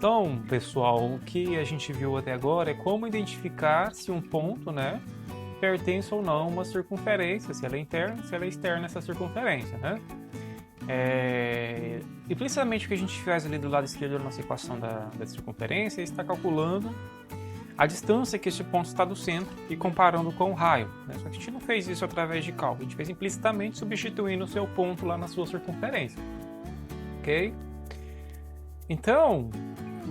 Então, pessoal, o que a gente viu até agora é como identificar se um ponto, né, pertence ou não a uma circunferência, se ela é interna, se ela é externa essa circunferência, né? Implicitamente o que a gente faz ali do lado esquerdo da nossa equação da circunferência é estar calculando a distância que esse ponto está do centro e comparando com o raio, né? Só que a gente não fez isso através de cálculo, a gente fez implicitamente substituindo o seu ponto lá na sua circunferência, ok? Então,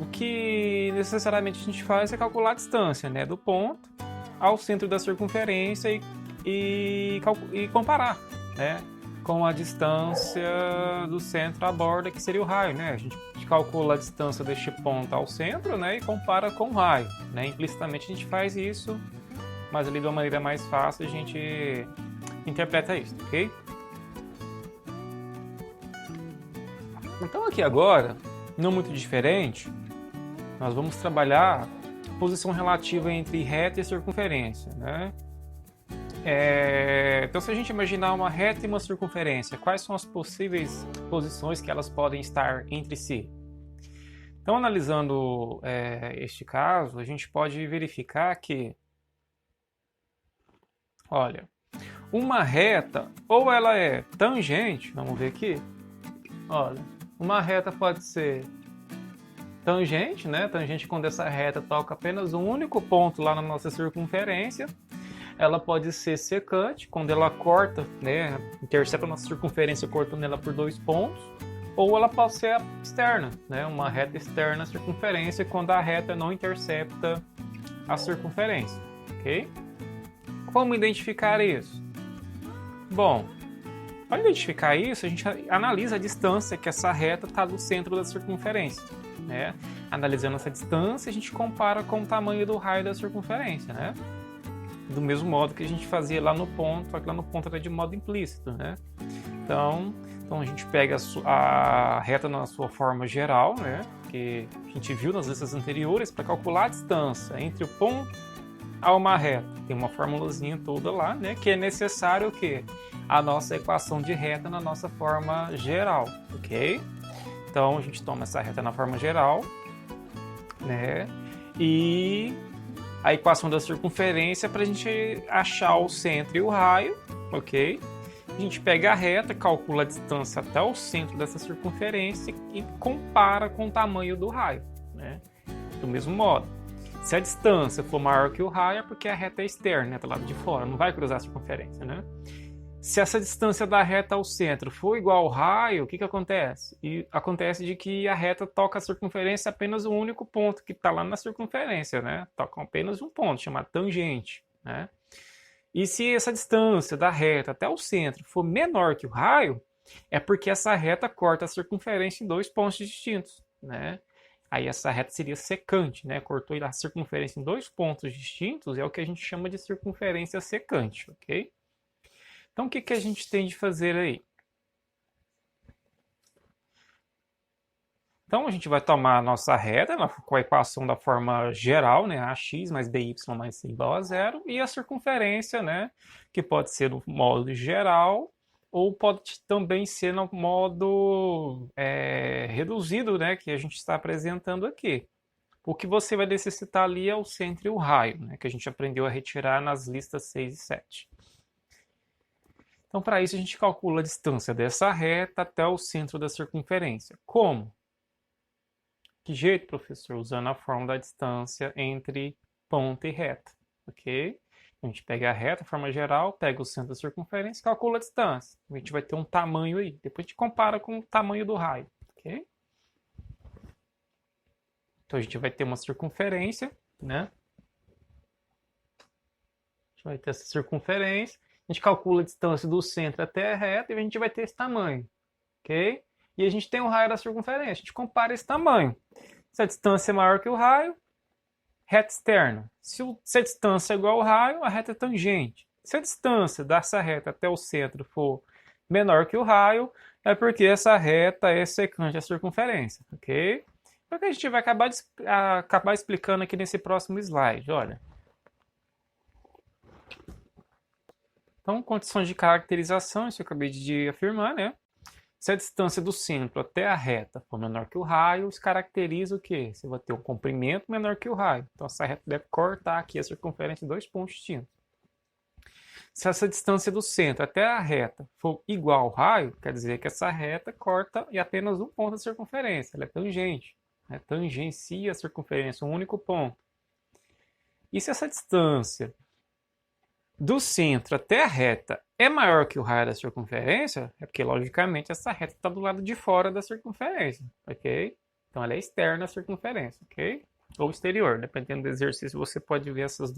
o que necessariamente a gente faz é calcular a distância, né, do ponto ao centro da circunferência e comparar, né, com a distância do centro à borda, que seria o raio, né? A gente calcula a distância deste ponto ao centro, né, e compara com o raio, né? Implicitamente a gente faz isso, mas ali de uma maneira mais fácil a gente interpreta isso, ok? Então aqui agora, não muito diferente, nós vamos trabalhar a posição relativa entre reta e circunferência, né? Então, se a gente imaginar uma reta e uma circunferência, quais são as possíveis posições que elas podem estar entre si? Então, analisando este caso, a gente pode verificar que, olha, uma reta, ou ela é tangente, vamos ver aqui, olha, uma reta pode ser tangente, né? Tangente quando essa reta toca apenas um único ponto lá na nossa circunferência. Ela pode ser secante, quando ela corta, né, intercepta a nossa circunferência cortando ela por dois pontos, ou ela pode ser externa, né, uma reta externa à circunferência, quando a reta não intercepta a circunferência, ok? Como identificar isso? Bom, para identificar isso, a gente analisa a distância que essa reta está do centro da circunferência, né? Analisando essa distância, a gente compara com o tamanho do raio da circunferência, né? Do mesmo modo que a gente fazia lá no ponto, só que lá no ponto era de modo implícito, né? Então a gente pega a reta na sua forma geral, né? Que a gente viu nas listas anteriores, para calcular a distância entre o ponto a uma reta. Tem uma formulazinha toda lá, né? Que é necessário o quê? A nossa equação de reta na nossa forma geral, ok? Então a gente toma essa reta na forma geral, né? E a equação da circunferência para a gente achar o centro e o raio, ok? A gente pega a reta, calcula a distância até o centro dessa circunferência e compara com o tamanho do raio, né? Do mesmo modo, se a distância for maior que o raio é porque a reta é externa, né? Do lado de fora, não vai cruzar a circunferência, né? Se essa distância da reta ao centro for igual ao raio, o que acontece? E acontece de que a reta toca a circunferência apenas um único ponto que está lá na circunferência, né? Toca apenas um ponto, chamado tangente, né? E se essa distância da reta até o centro for menor que o raio, é porque essa reta corta a circunferência em dois pontos distintos, né? Aí essa reta seria secante, né? Cortou a circunferência em dois pontos distintos, é o que a gente chama de circunferência secante, ok? Então, o que a gente tem de fazer aí? Então, a gente vai tomar a nossa reta com a equação da forma geral, né? Ax mais by mais c igual a zero, e a circunferência, né? Que pode ser no modo geral, ou pode também ser no modo reduzido, né? Que a gente está apresentando aqui. O que você vai necessitar ali é o centro e o raio, né? Que a gente aprendeu a retirar nas listas 6 e 7. Então, para isso, a gente calcula a distância dessa reta até o centro da circunferência. Como? Que jeito, professor? Usando a fórmula da distância entre ponto e reta, ok? A gente pega a reta, a forma geral, pega o centro da circunferência e calcula a distância. A gente vai ter um tamanho aí. Depois a gente compara com o tamanho do raio, ok? Então, a gente vai ter uma circunferência, né? A gente vai ter essa circunferência. A gente calcula a distância do centro até a reta e a gente vai ter esse tamanho, ok? E a gente tem o raio da circunferência, a gente compara esse tamanho. Se a distância é maior que o raio, reta externa. Se a distância é igual ao raio, a reta é tangente. Se a distância dessa reta até o centro for menor que o raio, é porque essa reta é secante à circunferência, ok? É o que a gente vai acabar explicando aqui nesse próximo slide, olha. Então, condições de caracterização, isso eu acabei de afirmar, né? Se a distância do centro até a reta for menor que o raio, isso caracteriza o quê? Você vai ter um comprimento menor que o raio. Então, essa reta deve cortar aqui a circunferência de dois pontos distintos. Se essa distância do centro até a reta for igual ao raio, quer dizer que essa reta corta em apenas um ponto da circunferência. Ela é tangente. Né? Tangencia a circunferência, um único ponto. E se essa distância do centro até a reta é maior que o raio da circunferência, é porque, logicamente, essa reta está do lado de fora da circunferência, ok? Então, ela é externa à circunferência, ok? Ou exterior, dependendo do exercício, você pode ver esses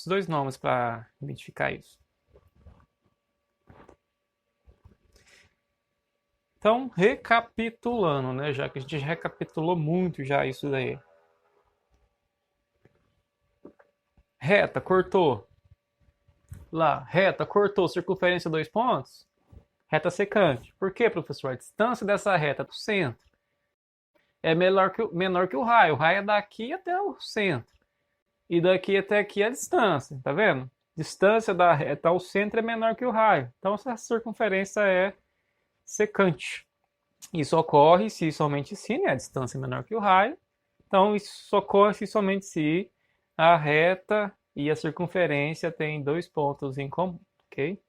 dois nomes para identificar isso. Então, recapitulando, né? Já que a gente recapitulou muito já isso daí. Reta, cortou. Lá, reta, cortou, circunferência 2 pontos. Reta secante. Por quê, professor? A distância dessa reta do centro é menor que o raio. O raio é daqui até o centro. E daqui até aqui é a distância, tá vendo? Distância da reta ao centro é menor que o raio. Então, essa circunferência é secante. Isso ocorre se somente se, né, a distância é menor que o raio. Então, isso ocorre se somente se a reta e a circunferência têm dois pontos em comum, ok?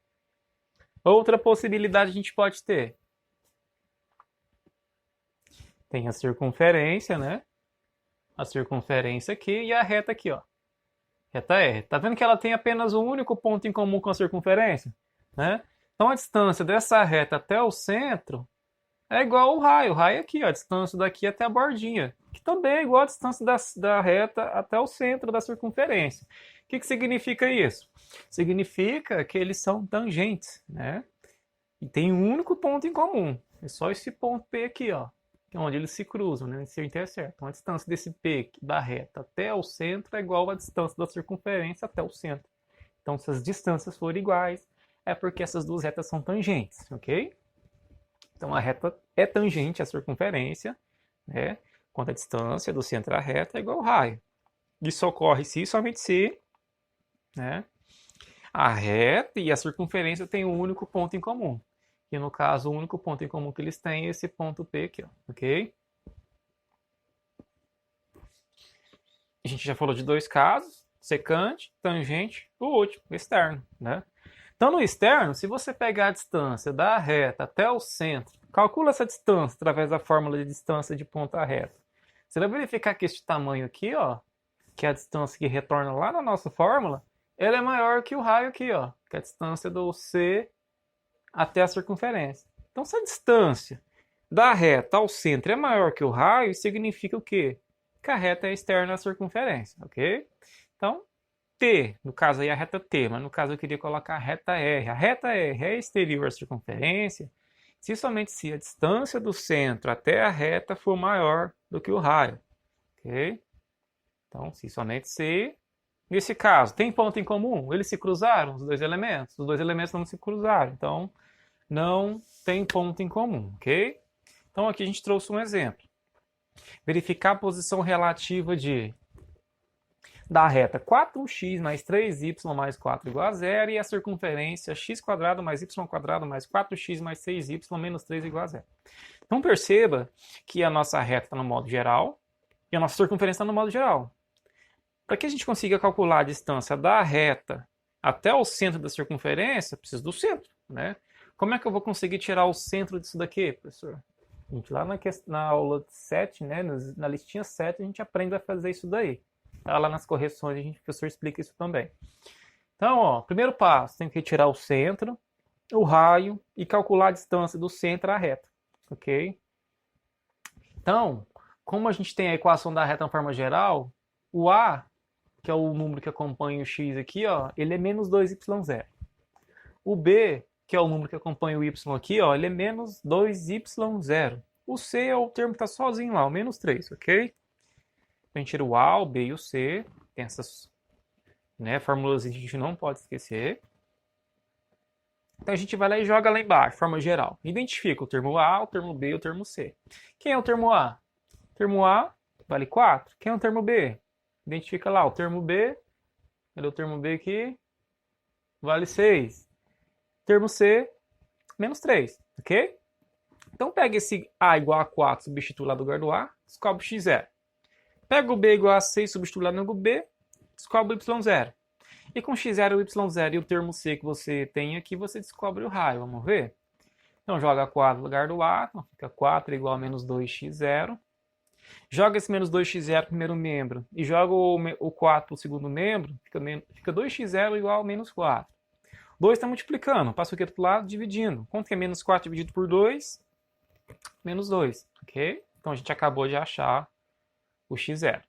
Outra possibilidade a gente pode ter. Tem a circunferência, né? A circunferência aqui e a reta aqui, ó. Reta R. Tá vendo que ela tem apenas um único ponto em comum com a circunferência? Né? Então, a distância dessa reta até o centro é igual ao raio. O raio é aqui, ó, a distância daqui até a bordinha, que também é igual a distância da reta até o centro da circunferência. O que significa isso? Significa que eles são tangentes, né? E tem um único ponto em comum. É só esse ponto P aqui, ó, que é onde eles se cruzam, né? Se interceptam. Então, a distância desse P da reta até o centro é igual à distância da circunferência até o centro. Então, se as distâncias forem iguais, é porque essas duas retas são tangentes, ok? Então, a reta é tangente à circunferência, né? Quando a distância do centro à reta é igual ao raio. Isso ocorre se e somente se, né, a reta e a circunferência têm um único ponto em comum. E no caso, o único ponto em comum que eles têm é esse ponto P aqui, ó, ok? A gente já falou de dois casos, secante, tangente, o último, externo, né? Então, no externo, se você pegar a distância da reta até o centro, calcula essa distância através da fórmula de distância de ponta a reta. Você vai verificar que este tamanho aqui, ó, que é a distância que retorna lá na nossa fórmula, ele é maior que o raio aqui, ó, que é a distância do C até a circunferência. Então, se a distância da reta ao centro é maior que o raio, significa o quê? Que a reta é externa à circunferência, ok? Então, T, no caso aí a reta T, mas no caso eu queria colocar a reta R. A reta R é exterior à circunferência, se somente se a distância do centro até a reta for maior do que o raio, ok? Então, se somente se... Nesse caso, tem ponto em comum? Eles se cruzaram, os dois elementos? Os dois elementos não se cruzaram, então não tem ponto em comum, ok? Então, aqui a gente trouxe um exemplo. Verificar a posição relativa da reta 4x mais 3y mais 4 igual a zero e a circunferência x² mais y² mais 4x mais 6y menos 3 igual a zero. Então, perceba que a nossa reta está no modo geral e a nossa circunferência está no modo geral. Para que a gente consiga calcular a distância da reta até o centro da circunferência, preciso do centro, né? Como é que eu vou conseguir tirar o centro disso daqui, professor? A gente, lá na aula 7, né, na listinha 7, a gente aprende a fazer isso daí. Tá? Lá nas correções, o professor explica isso também. Então, ó, primeiro passo, tem que retirar o centro, o raio e calcular a distância do centro à reta, ok? Então, como a gente tem a equação da reta na forma geral, o A, que é o número que acompanha o x aqui, ó, ele é menos 2y0. O B, que é o número que acompanha o y aqui, ó, ele é menos 2y0. O C é o termo que está sozinho lá, o menos 3, ok? A gente tira o A, o B e o C. Tem essas, né, fórmulas que a gente não pode esquecer. Então a gente vai lá e joga lá embaixo, forma geral. Identifica o termo A, o termo B e o termo C. Quem é o termo A? O termo A vale 4. Quem é o termo B? Identifica lá o termo B. Cadê o termo B aqui? Vale 6. Termo C menos 3, ok? Então pega esse A igual a 4, substitui lá do lugar do A, descobre o x0. Pega o B igual a 6, substitui lá no B, descobre o y0. E com x0, o y0 e o termo C que você tem aqui, você descobre o raio. Vamos ver? Então joga 4 no lugar do A, então fica 4 igual a menos 2x0. Joga esse menos 2x0 no primeiro membro e joga o 4 no segundo membro, fica 2x0 igual a menos 4. 2 está multiplicando, passa o que do outro lado? Dividindo. Quanto que é menos 4 dividido por 2? Menos 2, ok? Então a gente acabou de achar o x0.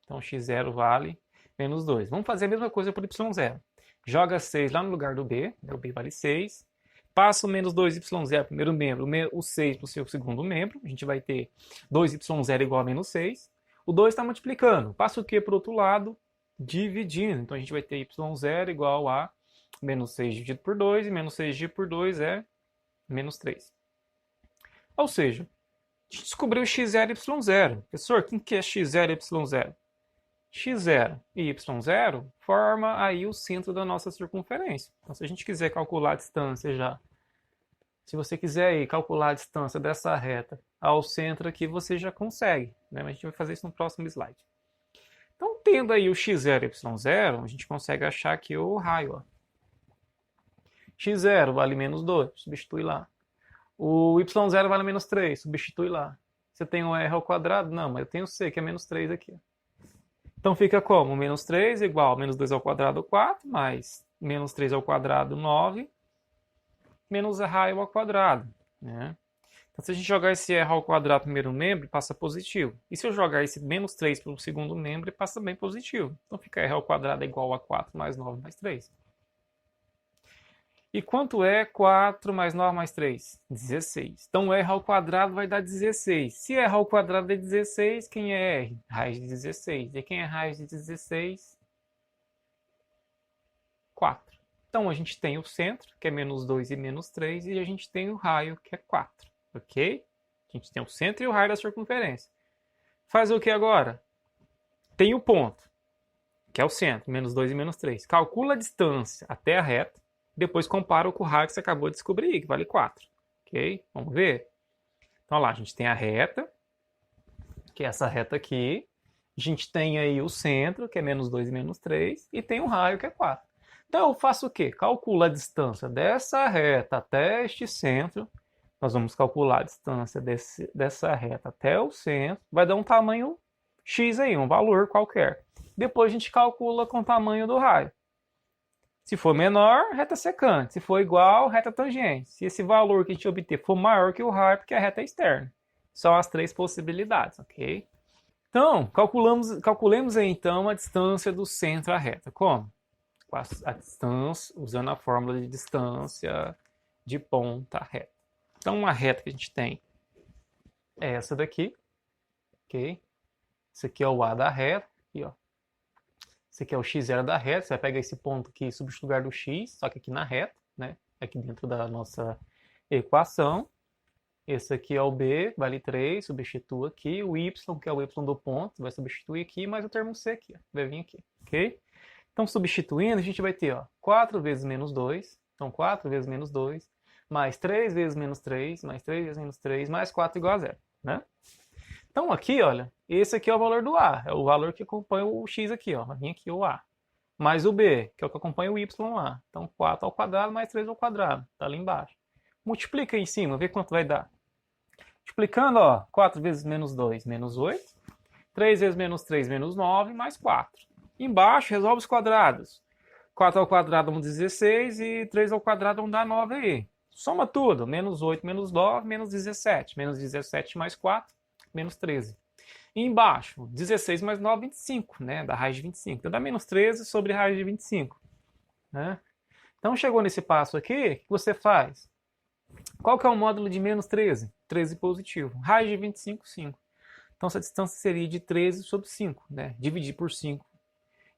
Então x0 vale menos 2. Vamos fazer a mesma coisa por y0. Joga 6 lá no lugar do B, o B vale 6. Passa o menos 2y0 primeiro membro, o 6 para o seu segundo membro. A gente vai ter 2y0 igual a menos 6. O 2 está multiplicando. Passa o que para o outro lado? Dividindo. Então a gente vai ter y0 igual a menos 6 dividido por 2. E menos 6 dividido por 2 é menos 3. Ou seja, a gente descobriu x0 e y0. Professor, quem que é x0 e y0? x0 e y0 forma aí o centro da nossa circunferência. Então, se a gente quiser calcular a distância já, se você quiser aí calcular a distância dessa reta ao centro aqui, você já consegue, né? Mas a gente vai fazer isso no próximo slide. Então, tendo aí o x0 e y0, a gente consegue achar aqui o raio. Ó. x0 vale menos 2, substitui lá. O y0 vale menos 3, substitui lá. Você tem o r ao quadrado? Não, mas eu tenho o c, que é menos 3 aqui. Então fica como? Menos 3 igual a menos 2 ao quadrado 4, mais menos 3 ao quadrado 9, menos raio ao quadrado. Né? Então se a gente jogar esse r ao quadrado no primeiro membro, passa positivo. E se eu jogar esse menos 3 para o segundo membro, passa bem positivo. Então fica r ao quadrado igual a 4 mais 9 mais 3. E quanto é 4 mais 9 mais 3? 16. Então r ao quadrado vai dar 16. Se r ao quadrado é 16, quem é r? Raiz de 16. E quem é raiz de 16? 4. Então a gente tem o centro, que é menos 2 e menos 3, e a gente tem o raio, que é 4. Ok? A gente tem o centro e o raio da circunferência. Faz o que agora? Tem o ponto, que é o centro, menos 2 e menos 3. Calcula a distância até a reta. Depois compara com o raio que você acabou de descobrir, que vale 4. Ok? Vamos ver? Então, lá, a gente tem a reta, que é essa reta aqui. A gente tem aí o centro, que é menos 2 e menos 3. E tem o raio, que é 4. Então, eu faço o quê? Calculo a distância dessa reta até este centro. Nós vamos calcular a distância dessa reta até o centro. Vai dar um tamanho x aí, um valor qualquer. Depois a gente calcula com o tamanho do raio. Se for menor, reta secante. Se for igual, reta tangente. Se esse valor que a gente obter for maior que o raio, porque a reta é externa. São as três possibilidades, ok? Então, calculemos aí então a distância do centro à reta. Como? A distância, usando a fórmula de distância de ponta à reta. Então, a reta que a gente tem é essa daqui, ok? Esse aqui é o A da reta, aqui, ó. Esse aqui é o x0 da reta, você vai pegar esse ponto aqui e substituir no lugar do x, só que aqui na reta, né? Aqui dentro da nossa equação. Esse aqui é o b, vale 3, substitua aqui. O y, que é o y do ponto, vai substituir aqui, mais o termo c aqui, ó, vai vir aqui, ok? Então, substituindo, a gente vai ter, ó, 4 vezes menos 2, então 4 vezes menos 2, mais 3 vezes menos 3, mais 3 vezes menos 3, mais 4 igual a 0, né? Então aqui, olha, esse aqui é o valor do A, é o valor que acompanha o x aqui, ó, vai vir aqui o A. Mais o B, que é o que acompanha o y lá. Então 4 ao quadrado mais 3 ao quadrado, tá ali embaixo. Multiplica aí em cima, vê quanto vai dar. Multiplicando, ó, 4 vezes menos 2, menos 8. 3 vezes menos 3, menos 9, mais 4. Embaixo, resolve os quadrados. 4 ao quadrado dá 16 e 3 ao quadrado dá 9 aí. Soma tudo, menos 8, menos 9, menos 17. Menos 17 mais 4. Menos 13. E embaixo, 16 mais 9, 25, né? Da raiz de 25. Então dá menos 13 sobre raiz de 25. Né? Então chegou nesse passo aqui, o que você faz? Qual que é o módulo de menos 13? 13 positivo. Raiz de 25, 5. Então essa distância seria de 13 sobre 5. Né? Dividir por 5.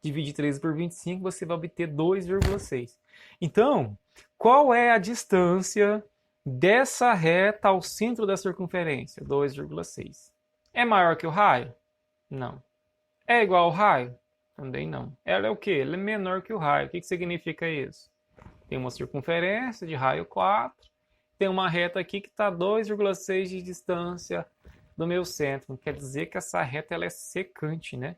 Dividir 13 por 25, você vai obter 2,6. Então, qual é a distância dessa reta ao centro da circunferência? 2,6. É maior que o raio? Não. É igual ao raio? Também não. Ela é o quê? Ela é menor que o raio. O que significa isso? Tem uma circunferência de raio 4 tem uma reta aqui que está 2,6 de distância do meu centro. Quer dizer que essa reta ela é secante, né?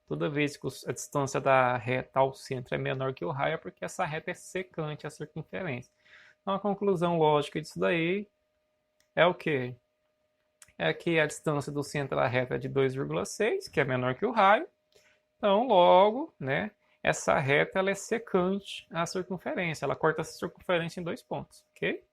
Toda vez que a distância da reta ao centro é menor que o raio, é porque essa reta é secante à circunferência. Então, a conclusão lógica disso daí é o quê? É que a distância do centro da reta é de 2,6, que é menor que o raio. Então, logo, né, essa reta ela é secante à circunferência. Ela corta essa circunferência em 2 pontos, ok?